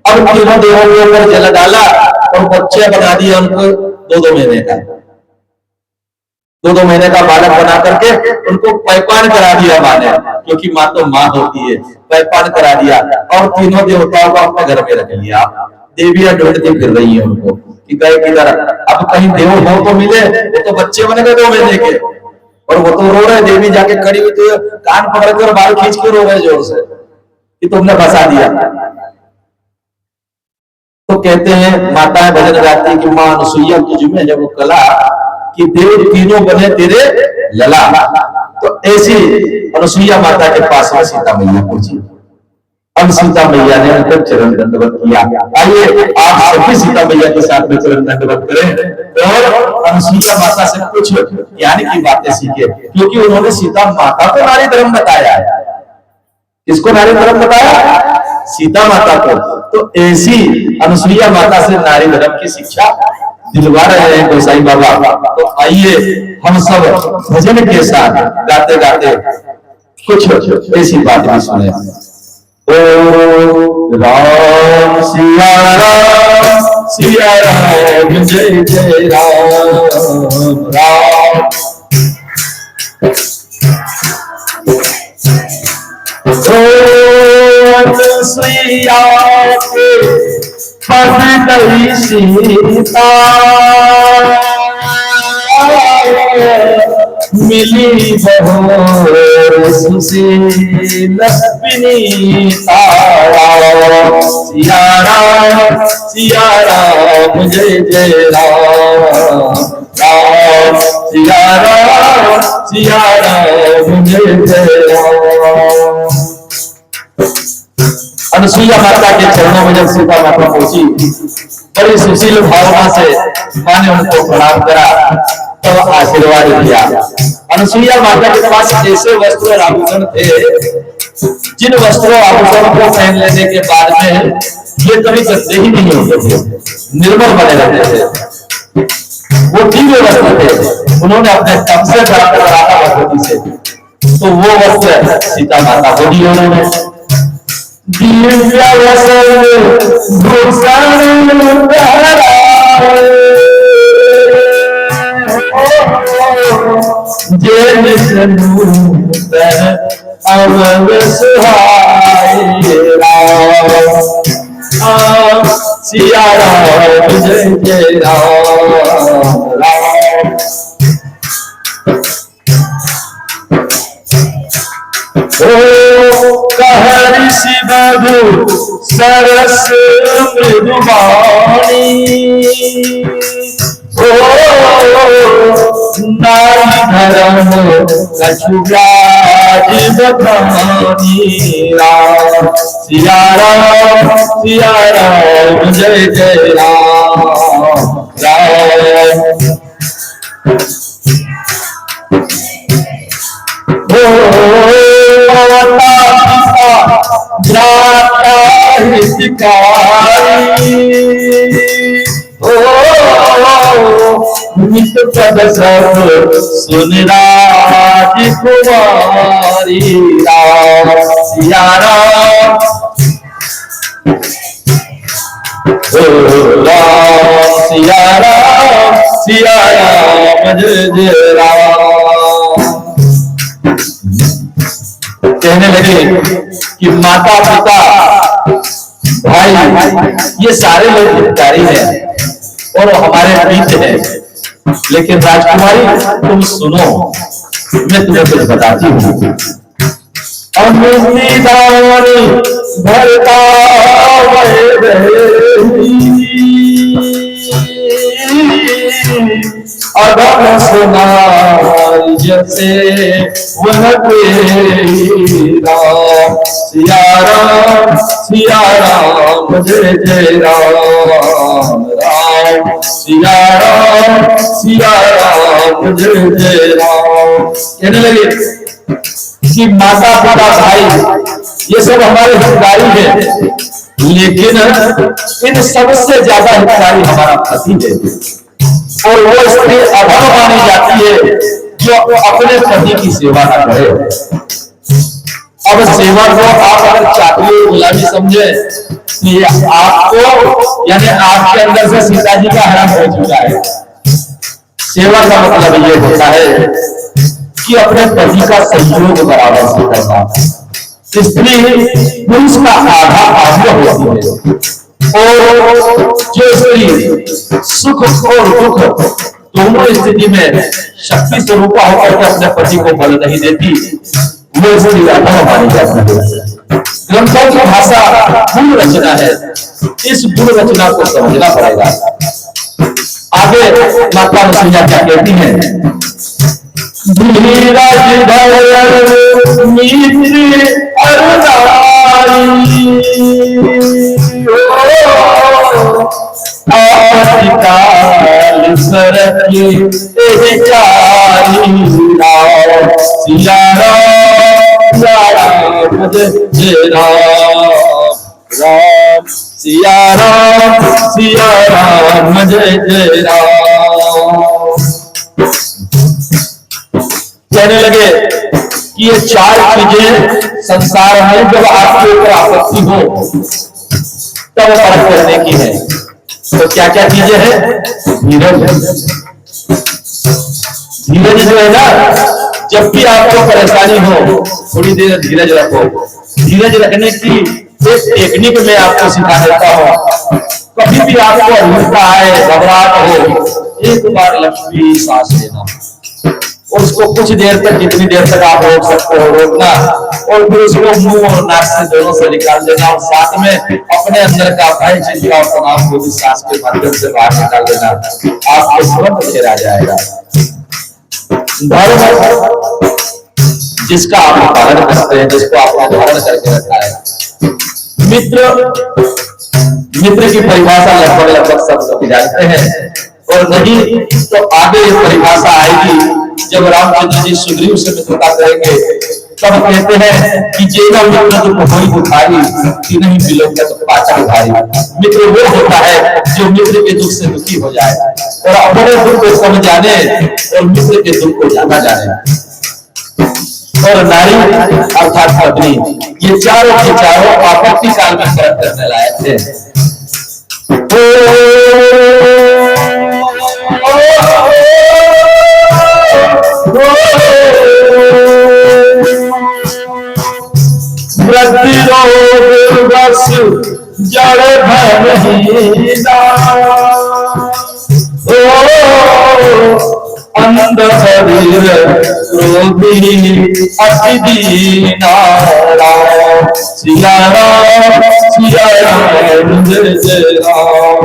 अब तीनों देवों के ऊपर जल डाला और बच्चे बना दिया उनको 2-2 महीने का, 2-2 महीने का बालक बना करके उनको पैपान करा दिया माँ ने, क्योंकि माँ तो माँ होती है। पैपान करा दिया और तीनों देवताओं को अपने घर में रख लिया। देवियां ढूंढती फिर रही है उनको कि गए किधर। अब कहीं देव हो तो मिले, वो तो बच्चे बने गए 2 महीने के, और वो तो रो रहे। देवी जाके खड़ी हुई तो कान पकड़ कर बाल खींच के रो रहे जोर से कि तुमने फंसा दिया। तो कहते हैं माताएं भजन गाती कि मां अनुसुईया तुझ में है वो कला कि देव तीनों बने तेरे लला। तो ऐसी अनुसुईया माता के पास में सीता मैया पहुंची। अब सीता मैया ने उनको चरण दंडवत किया। आइए आप सभी सीता मैया के साथ में चरण दंडवत करें और अनुसुईया माता से कुछ ज्ञान की बातें सीखे, क्योंकि उन्होंने सीता माता को नारी धर्म बताया है। किसको नारी धर्म बताया? सीता माता को। तो ऐसी अनुसुईया माता से नारी धर्म की शिक्षा दिलवा रहे हैं गोसाई बाबा। तो आइए हम सब भजन के साथ गाते गाते कुछ ऐसी बात भी सुने। ओ राम सिया राम जय जय राम राम। सुइया के पद गई सीता मिली बहोर सुशील विनीता। सिया राम जय जय राम राम। सिया राम जय जय राम। अनुसुईया माता के चरणों में जब सीता माता पहुंची, बड़ी सुशील भावना से मां ने उनको प्रणाम करा, तो आशीर्वाद दिया। अनुसुईया माता के पास ऐसे वस्त्र और आभूषण थे जिन वस्त्रों आभूषणों को पहन लेने के बाद में ये कभी गंदे ही नहीं होते थे, निर्मल बने रहते थे। वो दिव्य वस्त्र थे, उन्होंने अपने तन से प्राप्त करा था भगवती से, तो वो वस्त्र सीता माता को दिए उन्होंने। दिव्य वस्त्र भूषण जय नूतन अवध सुहाए राम। सिया राम जय जय राम राम। ओ कहरि शिव सरस मृदुवाणी। ओ नारी धर्म कछु व्याज बखानी। राम सिया राम जय जय राम राम। नित पद सब सुन राज कुमारी। राम सिया राम सिया राम जय जय राम। कहने लगे कि माता पिता भाई ये सारे लोग हितकारी हैं और हमारे प्रीत हैं, लेकिन राजकुमारी तुम सुनो, मैं तुम्हें कुछ बताती हूँ। भरता अधम सुनाई जैसे वह तेरा। सिया राम जय जय राम राम। सिया राम जय जय राम। कहने लगे कि माता पिता भाई ये सब हमारे हितकारी हैं, लेकिन इन सबसे ज्यादा हितकारी हमारा पति है, और वो स्त्री अधम मानी जाती है जो अपने पति की सेवा न करे। अब सेवा को आप अगर चाकरी गुलामी समझे, ये आपको यानी आपके अंदर से सीता जी का हरण हो चुका है। सेवा का मतलब ये होता है कि अपने पति का सहयोग बराबर से करना। स्त्री पुरुष का आधा आत्म होती है, और जो स्त्री सुख और दुख दोनों स्थिति में शक्ति स्वरूपा होकर के अपने पति को बल नहीं देती, वो स्त्री अधम मानी जाती है। ग्रंथों की भाषा गुण रचना है, इस गुण रचना को समझना पड़ेगा। आगे माता अनुसुईया क्या कहती है? धीरज धर मित्र अरुणाई, आदिकाल सरकी चारी। राम सिया राम जय राम राम। सिया राम जय जय राम। कहने लगे कि ये चार चीजें संसार में जब आपके ऊपर आपत्ति हो तब परख करने की है। तो क्या क्या चीजें हैं? धीरज। धीरज जो है ना, जब भी आपको परेशानी हो थोड़ी देर धीरज रखो। धीरज रखने की एक टेक्निक में आपको सिखा देता हूं। कभी भी आपको अधीरता आए, घबराहट हो, एक बार लंबी सांस लेना, उसको कुछ देर तक, जितनी देर तक आप रोक सकते हो रोकना, और फिर उसको मुंह और नाक से दोनों से निकाल देना, और साथ में अपने अंदर का भय, चिंता और तनाव को भी सांस के माध्यम से बाहर निकाल देना। आपको तुरंत चेहर आ जाएगा। धर्म जिसका आप पालन करते हैं, जिसको आपने धारण करके रखा है। मित्र की परिभाषा लगभग सब जानते हैं, और नहीं तो आगे ये परिभाषा आएगी जब रामचंद्र जी सुग्रीव से मित्रता करेंगे, तब कहते हैं कि जेना मित्र तो कोई बुखारी कि नहीं बिलोकत पाचन भारी। मित्र वो होता है जो मित्र के दुख से दुखी हो जाए और अपने दुख को समझ जाने और मित्र के दुख को जाना जाने। और नारी अर्थात पत्नी, ये चारों के चारों आपत्ति काल में फर्क करने लायक थे। प्रतिरोध बस जड़ भरहीना, अंध शरीर क्रोधी अति दीना। सिया राम जय जय राम।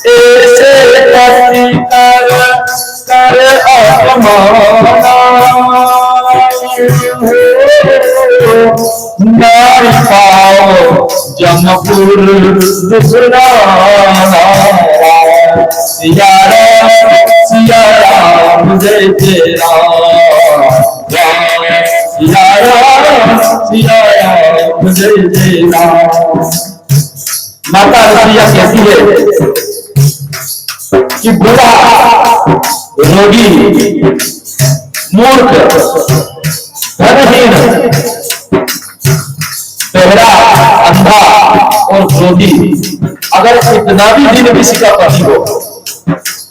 ऐसे पति कर अपमाना, नारी पाओ जमपुर दुसराना। सिया राम जय जय राम। सिया राम जय जय राम। माता रसिया कहती है कि बुरा, रोगी, मूर्ख, धनहीन, बहरा, अंधा और क्रोधी अगर इतना भी दिन किसी का पति हो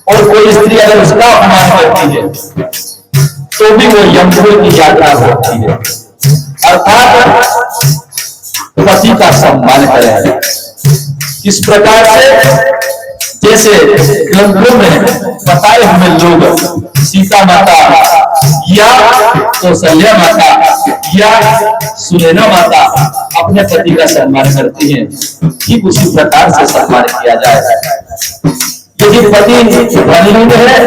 और कोई स्त्री अगर उसका अपमान करती है तो भी वो यमपुर की यात्रा होती है। अर्थात पति का सम्मान करें। किस प्रकार से? जैसे ग्रंथों में बताए हुए लोग सीता माता या कौशल्या माता या सुनैना माता अपने पति का सम्मान करती हैं, ठीक उसी प्रकार से सम्मान किया जाए। यदि पति धनहीन है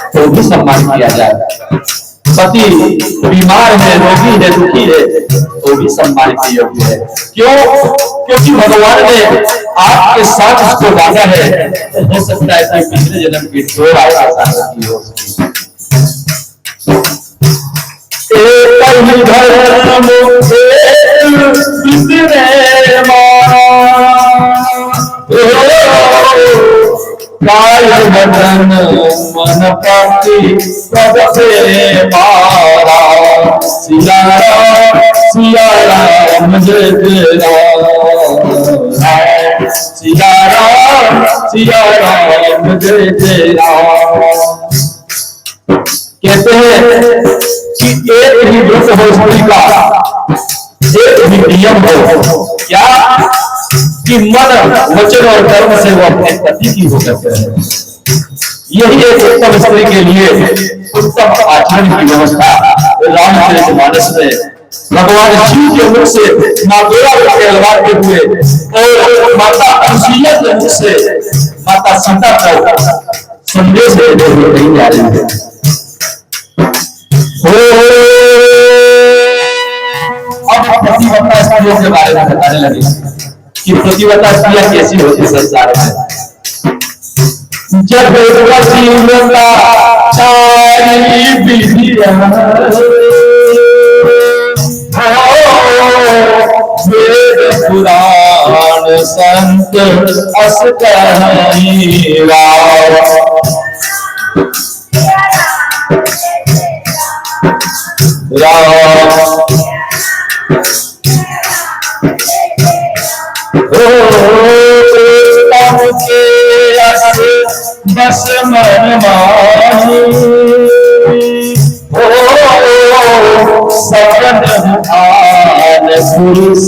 तो भी सम्मान किया जाए, पति बीमार है, रोगी है, दुखी है तो भी सम्मान के योग्य है। क्यों? क्योंकि भगवान ने आपके साथ उसको बांधा है। हो सकता है कि पिछले जन्म की डोर आपके साथ की हो। काय बदन मन पाती सबसे मारा। सिया राम जय जय राम। सिया राम जय जय राम। कहते हैं कि एक ही व्रत हो स्त्री का, एक ही नियम हो, क्या कि मन, वचन और कर्म से वो अपने पति की हो सकते हैं। यही एक उत्तम स्त्री के लिए उत्तम आचरण की व्यवस्था रामचरितमानस में भगवान शिव के मुख से माँ गोरा को कहलवाते हुए और माता अनुसुईया के मुख से माता सीता को संदेश देते हुए नहीं जा रही है। अब प्रतिवत्ता स्त्रियों के बारे में बताने लगे कि प्रतिवत्ता स्त्रियां कैसी होती संसार में। जब प्रतिवत्ता सारी विधियां वेद पुराण संत अस कहीरा। राम के बस मन माही सपन आन पुरुष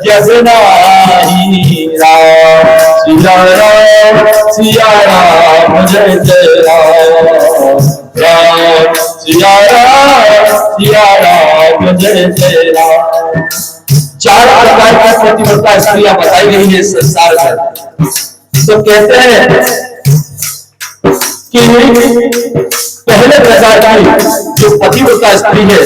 जग नाही राम सिया राम जय जय राम राम सिया राम जय जय राम। चार प्रकार की पतिव्रता स्त्रियां बताई गई है संसार में। तो कहते हैं कि पहले प्रकार की जो पतिव्रता स्त्री है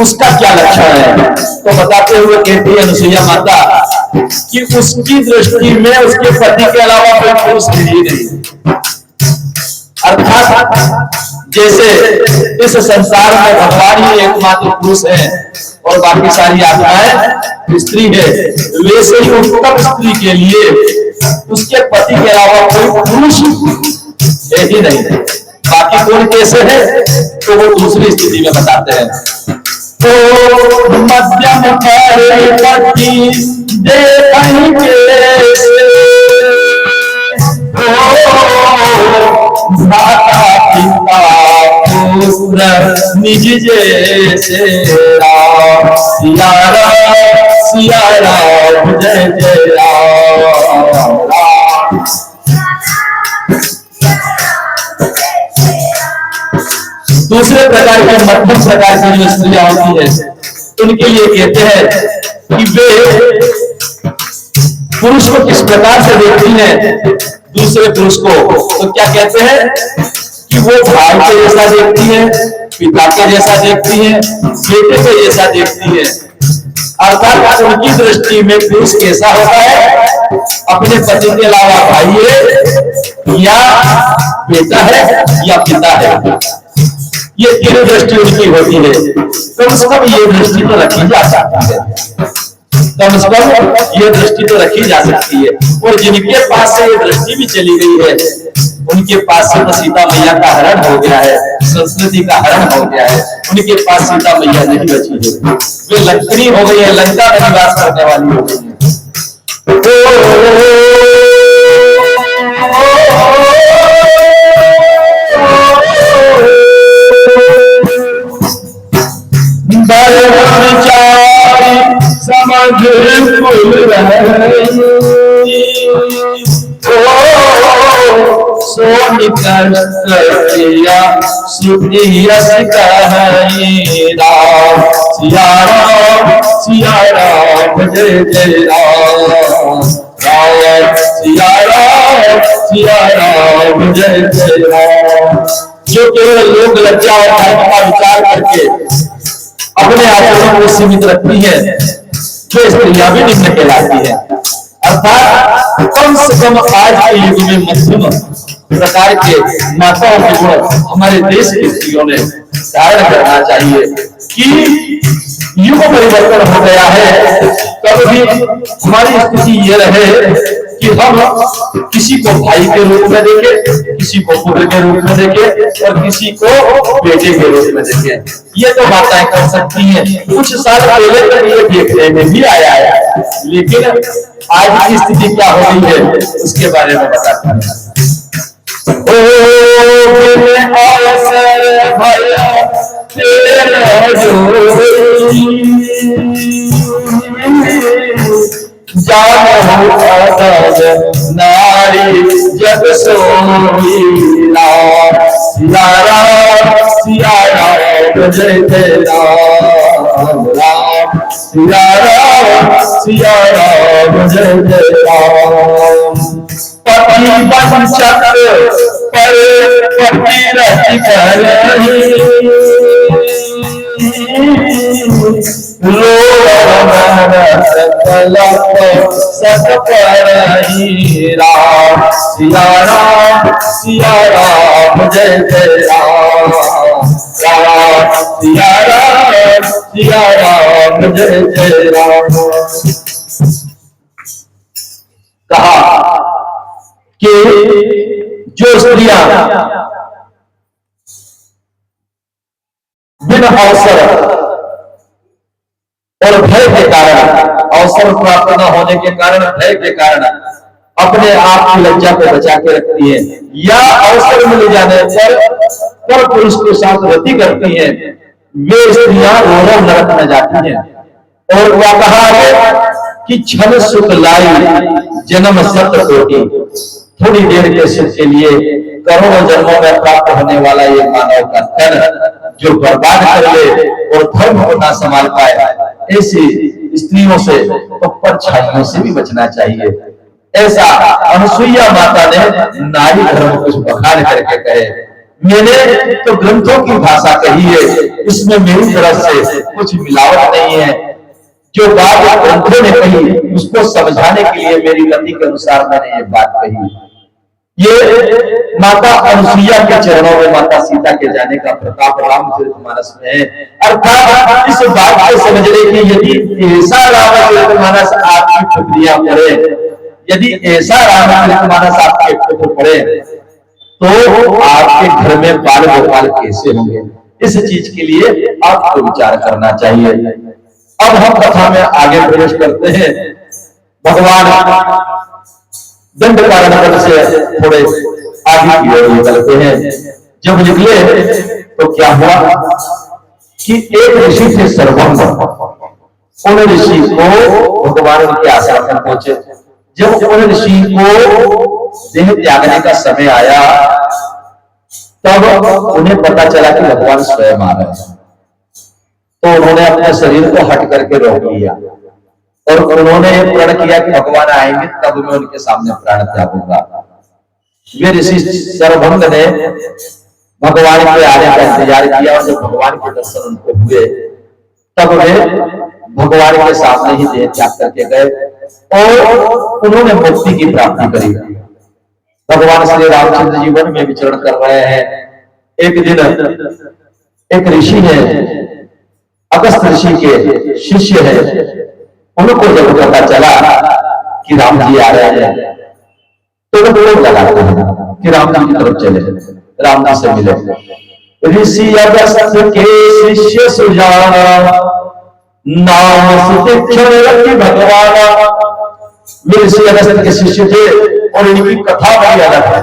उसका क्या लक्षण है, तो बताते हुए कहती है अनुसुईया माता कि उसकी दृष्टि में उसके पति के अलावा कोई पुरुष नहीं है। अर्थात जैसे इस संसार में भगवान ही एकमात्र पुरुष है और बाकी सारी आत्माएं स्त्री है, वैसे ही उत्तम स्त्री के लिए उसके पति के अलावा कोई पुरुष है ही नहीं। बाकी कौन कैसे है तो वो दूसरी स्थिति में बताते हैं। तो मध्यम पति देखेंगे माता पिता पुत्र निज जैसे राम सिया राम जय जय राम राम। दूसरे प्रकार के मध्यम प्रकार की जो स्त्रियां होती है उनके लिए कहते हैं कि वे पुरुष को किस प्रकार से देखती हैं, दूसरे पुरुष को तो क्या कहते हैं कि वो भाई के जैसा देखती है, पिता के जैसा देखती है, बेटे के जैसा देखती है। अर्थात उनकी दृष्टि में पुरुष कैसा होता है, अपने पति के अलावा भाई है या बेटा है या पिता है, ये तीनों दृष्टि उनकी होती है। कम से कम ये दृष्टि तो रखी जा सकती है, कम से कम ये दृष्टि तो रखी जा सकती है। और जिनके पास से ये दृष्टि भी चली गई है उनके पास से तो सीता मैया का हरण हो गया है, संस्कृति का हरण हो गया है, उनके पास सीता मैया नहीं बची है, वे लंकनी हो गई है, लंका में निवास करने वाली हो गई है। समझ सोनी कष्टिया सुनी यश कहाई राम सिया राम जय जय राम राम सिया राम जय जय राम। जो केवल लोग लज्जा और धर्म का विचार करके अपने आचरण को सीमित रखती है जो स्त्रियां भी निम्न कहलाती है। अर्थात कम से कम आज के युग में मध्यम प्रकार के माताओं के गुण हमारे देश की स्त्रियों ने धारण करना चाहिए कि युग परिवर्तन हो गया है, तब भी हमारी स्थिति ये रहे कि हम किसी को भाई के रूप में देखें, किसी को पुत्र के रूप में देखें और किसी को बेटे के रूप में देखें। ये तो बातें कर सकती हैं, कुछ साल पहले तक ये देखने में भी आया है, लेकिन आज की स्थिति क्या हो गई है उसके बारे में बताते हैं। नारी जग सोई राम सिया राम जय जय राम राम सिया राम जय जय राम। पति वंचक पर पति रति करही सत परही राम सिया राम जय जय राम राम सिया राम जय जय राम। कहा कि जो स्त्रियां बिन अवसर और भय के कारण, अवसर प्राप्त न होने के कारण, भय के कारण अपने आप की लज्जा को बचा के रखती है, या अवसर मिल जाने पर पुरुष के साथ रति करती हैं, वे स्त्रियां रोनो नरक में जाती हैं। और वह कहा है कि क्षण सुख लाई जन्म सत कोटि, थोड़ी देर के सुख के लिए करोड़ों जन्मों में प्राप्त होने वाला ये मानव का तन जो बर्बाद कर ले और धर्म को ना संभाल पाए, ऐसी स्त्रियों से तो परछाइयों से भी बचना चाहिए। ऐसा अनुसुईया माता ने नारी धर्म कुछ बखान करके कहे। मैंने तो ग्रंथों की भाषा कही है, इसमें मेरी तरफ से कुछ मिलावट नहीं है। जो बात ग्रंथों ने कही उसको समझाने के लिए मेरी मति के अनुसार मैंने ये बात कही। ये माता अनुसुईया के चरणों में माता सीता के जाने का प्रताप रामचरितमानस में है। अर्थात इस बात को समझने की यदि ऐसा रामचरितमानस आपकी पुत्रियां पढ़े, यदि ऐसा रामचरितमानस आपके पुत्र पढ़े, तो आपके घर में बाल गोपाल कैसे होंगे, इस चीज के लिए आपको विचार करना चाहिए। अब हम कथा में आगे प्रवेश करते हैं। भगवान दंड कारण से थोड़े आगे की ओर निकलते हैं। जब निकले तो क्या हुआ कि एक ऋषि थे सर्वंग, उन ऋषि को भगवान उनके आश्रम में पहुंचे। जब उन ऋषि को देह त्यागने का समय आया, तब उन्हें पता चला कि भगवान स्वयं आ रहे हैं। तो उन्होंने अपने शरीर को हट करके रोक लिया और उन्होंने प्रण किया कि भगवान आएंगे तब मैं उनके सामने प्राण त्यागूंगा। वे ऋषि सर्वभंग ने भगवान के आने का इंतजार किया और जब भगवान के दर्शन उनको हुए तब वे भगवान के सामने ही देह त्याग करके गए और उन्होंने मुक्ति की प्राप्ति करी। भगवान श्री रामचंद्र जी वन में विचरण कर रहे हैं। एक दिन एक ऋषि है, अगस्त ऋषि के शिष्य है, उनको जब पता चला कि राम जी आ रहे हैं तो वो लोग लगाते हैं कि राम जी की तरफ चले, राम जी से मिले। ऋषि अगस्त के शिष्य सुजाना नाम सुतीक्षण रखी भगवान। वे ऋषि अगस्त के शिष्य थे और इनकी कथा बड़ी अलग है।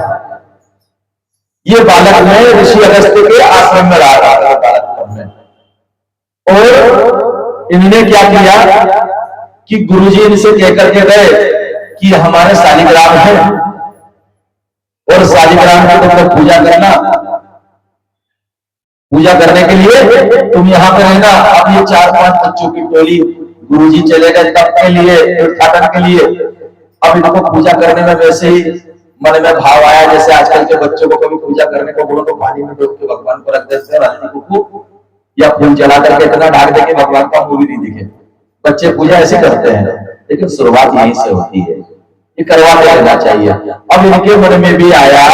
ये बालक में ऋषि अगस्त के आश्रम में रहा बालक में, और इन्होंने क्या किया कि गुरुजी इनसे कहकर के गए कि हमारे शालिग्राम है और शालिग्राम की तुम लोग पूजा करना, पूजा करने के लिए तुम यहाँ पे रहना। अब ये 4-5 बच्चों की टोली गुरुजी चले गए तब के लिए, उद्घाटन के लिए। अब इनको पूजा करने में वैसे ही मन में भाव आया जैसे आजकल के बच्चों को कभी पूजा करने को बोलो तो पानी में डूब के भगवान को रख देते हैं, हल्दी कुकू या फूल चला करके इतना ढाक दे कि भगवान का मुंह भी नहीं दिखे। बच्चे पूजा ऐसे करते हैं, लेकिन शुरुआत यहीं से होती है, ये करवाते रहना चाहिए। अब इनके मन में भी आया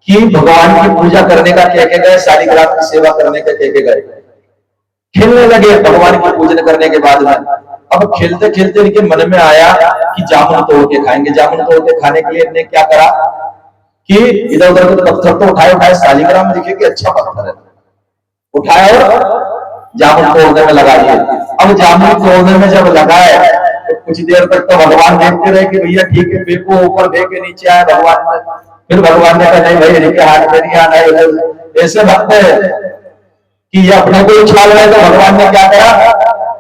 कि भगवान की पूजा करने का कह के गए, शालिग्राम की सेवा करने का कह के गए, खेलने लगे भगवान की पूजन करने के बाद में। अब खेलते खेलते इनके मन में आया कि जामुन तोड़ के खाएंगे। जामुन तोड़ के खाने के लिए इन्हें क्या करा कि इधर उधर के पत्थर तो उठाए, शालिग्राम दिखे कि अच्छा पत्थर है, उठाया और जामुन तोड़ने में लगा दिए। अब जामुन तोड़ने में जब लगाए तो कुछ देर तक तो भगवान देखते रहे कि भैया ठीक है, फेंको ऊपर फेंके नीचे आए भगवान ने। फिर भगवान ने कहा नहीं भाई इनके हाथ में नहीं आना है। ऐसे भक्त है कि ये अपने को उछाल रहे, तो भगवान ने क्या करा,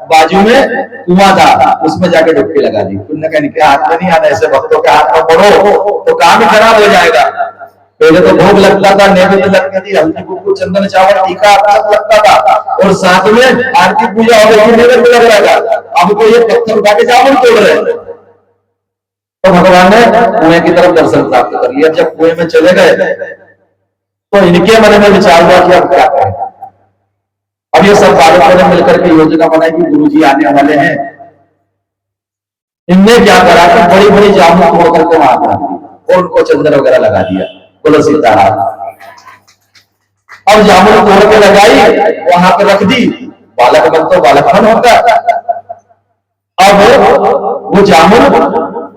बाजू में कुआं था उसमें जाके डुबकी लगा दी। उन्होंने कहा इनके हाथ में नहीं आना, ऐसे भक्तों के हाथ में पड़ो तो काम ही खराब हो जाएगा। पहले तो भोग लगता था, नैवेद्य लगती थी, हल्दी कुमकुम चंदन चावल टीका सब लगता था और साथ में आरती पूजा हो रही थी, नैवेद्य लग रहा था। अब तो ये पत्थर उठा के जामुन तोड़ रहे हैं। तो भगवान ने कुएं की तरफ दर्शन प्राप्त कर लिया। जब कुएं में चले गए तो इनके मन में विचार हुआ कि अब क्या करें। अब ये सब बालकों ने मिलकर के योजना बनाई कि गुरुजी आने वाले हैं। इनने क्या करा कि बड़ी बड़ी जामुन तोड़ करके वहां पर और उनको चंदन वगैरह लगा दिया। बोलो सीताराम। अब जामुन तोड़ के लगाई, वहां पर रख दी। बालक बन तो बालक बन होता। अब वो जामुन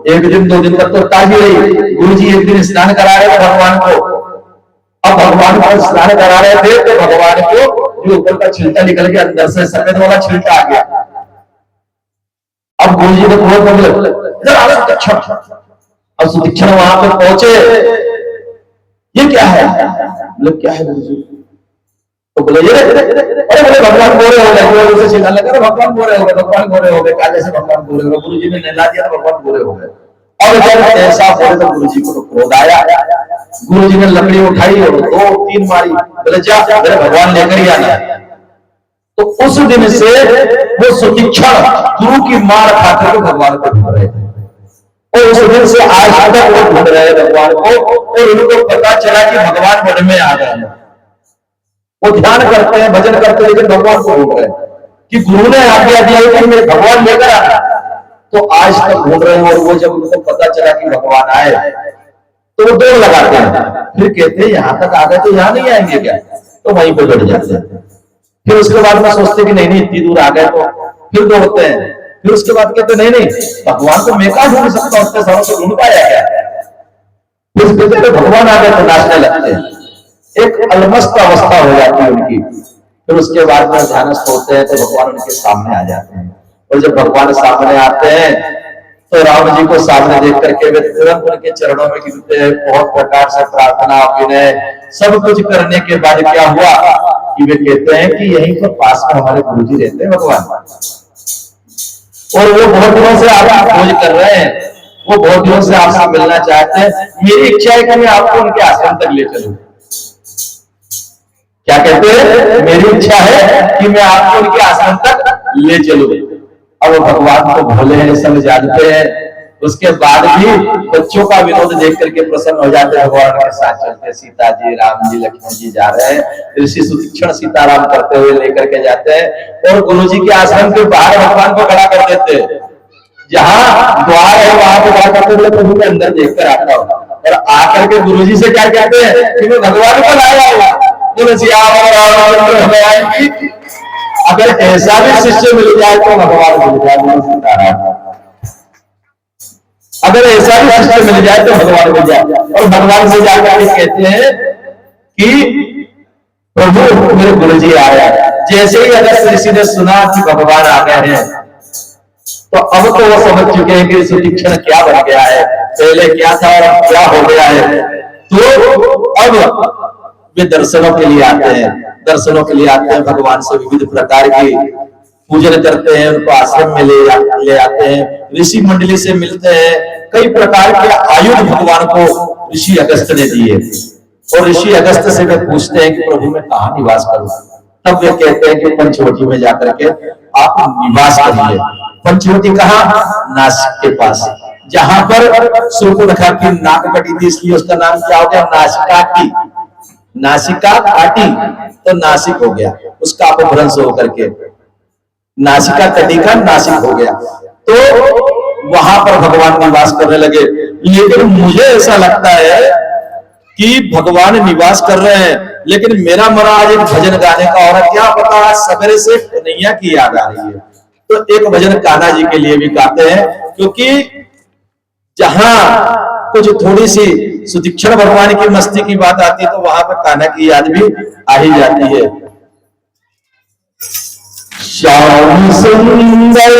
1 दिन 2 दिन तक तो ताजी रही। गुरुजी एक दिन स्नान करा रहे भगवान को, अब भगवान को स्नान करा रहे थे तो भगवान को जो ऊपर का छिलका निकल के अंदर से सफेद वाला छिलका आ गया। अब गुरु जी ने बोले इधर आ सुदीक्षण। अब सुदीक्षण वहां पे पहुंचे, ये क्या है? बोले क्या है गुरु जी? तो बोले ये अरे बोले भगवान गोरे हो गए, उसे छिलका लगा भगवान गोरे हो गए, भगवान गोरे हो गए, काले से भगवान गोरे हो गए। गुरु जी ने नहला दिया तो भगवान गोरे हो गए। और जब ऐसा बोले तो गुरु जी को क्रोध आया। गुरु जी ने लकड़ी उठाई और 2-3 मारी, बोले जा मेरे भगवान लेकर ही आना। तो उस दिन से वो सुदीक्षण गुरु की मार खाकर भगवान को ढूंढ रहे थे, और उस दिन से आज तक वो ढूंढ रहे हैं भगवान को। और उनको पता चला कि भगवान मन में आ गए हैं। वो ध्यान करते हैं, भजन करते हैं, लेकिन भगवान को ढूंढ रहे हैं कि गुरु ने आज्ञा दिया कि मेरे भगवान लेकर आना। तो आज तक ढूंढ रहे हैं। और वो जब उनको पता चला कि भगवान आए तो वो दौड़ लगाते हैं। फिर कहते हैं यहां तक आ गए तो यहां नहीं आएंगे क्या? तो वहीं पर बैठ जाते हैं। फिर उसके बाद में सोचते कि नहीं इतनी दूर आ गए, तो फिर दौड़ते हैं। फिर उसके बाद कहते नहीं भगवान को मैं कहां ढूंढ सकता हूं, उसके सामने से ढूंढ पाया क्या? फिर कहते भगवान आ गए तो नाचने लगते हैं। एक अलमस्त अवस्था हो जाती है उनकी। फिर उसके बाद में ध्यानस्थ होते हैं तो भगवान उनके सामने आ जाते हैं। और जब भगवान सामने आते हैं तो राम जी को सामने देख करके वे तुरंत उनके चरणों में गिरते हैं। बहुत प्रकार से प्रार्थना विनय सब कुछ करने के बाद क्या हुआ कि वे कहते हैं कि यहीं पर पास में हमारे गुरु जी रहते हैं भगवान, और वो बहुत दिनों से आप खोज कर रहे हैं, वो बहुत दिनों से आपसे मिलना चाहते हैं। मेरी इच्छा है कि मैं आपको उनके आश्रम तक ले चलूं। क्या कहते हैं? मेरी इच्छा है कि मैं आपको उनके आश्रम तक ले चलूं। अब भगवान को भोले हैं, सब जानते हैं। उसके बाद भी बच्चों का विनोद देख करके प्रसन्न हो जाते हैं। भगवान के साथ चलते सीता जी, राम जी, लक्ष्मण जी जा रहे हैं। ऋषि सुदीक्षण सीताराम करते हुए लेकर के जाते हैं और गुरु जी के आश्रम के बाहर भगवान को खड़ा कर देते हैं। जहां द्वार है वहां पे क्या करते हैं? प्रभु के अंदर देखकर आता हूं। और आकर के गुरु जी से क्या कहते हैं कि मैं भगवान को लाया हूं। अगर ऐसा भी शिष्य मिल जाए तो भगवान मिल जाए। अगर ऐसा भी शिष्य मिल जाए तो भगवान मिल जाए। और भगवान से जाकर के कहते हैं कि प्रभु मेरे गुरु जी आया। जैसे ही अगर ऋषि ने सुना कि भगवान आ गए हैं तो अब तो वो समझ चुके हैं कि सुदीक्षण क्या बन गया है, पहले क्या था और क्या हो गया है। तो अब वे दर्शनों के लिए आते हैं, दर्शनों के लिए आते हैं। भगवान से विविध प्रकार की पूजन करते हैं, उनको आश्रम में ले आते हैं, ऋषि मंडली से मिलते हैं। कई प्रकार के आयुध भगवान को ऋषि अगस्त ने दिए। और ऋषि अगस्त से वे पूछते हैं कि प्रभु मैं कहाँ निवास करूं? तब वे कहते हैं कि पंचवटी में जाकर के आप निवास करिए। पंचवटी कहाँ? नासिक के पास, जहां पर सूर्पनखा की नाक कटी थी, इसलिए उसका नाम क्या हो गया? नासिकाटी। नासिका काटी तो नासिक हो गया, उसका अपभ्रंश होकर के नासिका कटी का नासिक हो गया। तो वहां पर भगवान निवास करने लगे। लेकिन मुझे ऐसा लगता है कि भगवान निवास कर रहे हैं, लेकिन मेरा मन आज एक भजन गाने का और क्या पता सवेरे से कन्हैया की याद आ रही है। तो एक भजन कान्हा जी के लिए भी गाते हैं, क्योंकि जहां कुछ थोड़ी सी सुदीक्षण भगवान की मस्ती की बात आती है तो वहां पर कान्हा की याद भी आ ही जाती है। श्याम सुंदर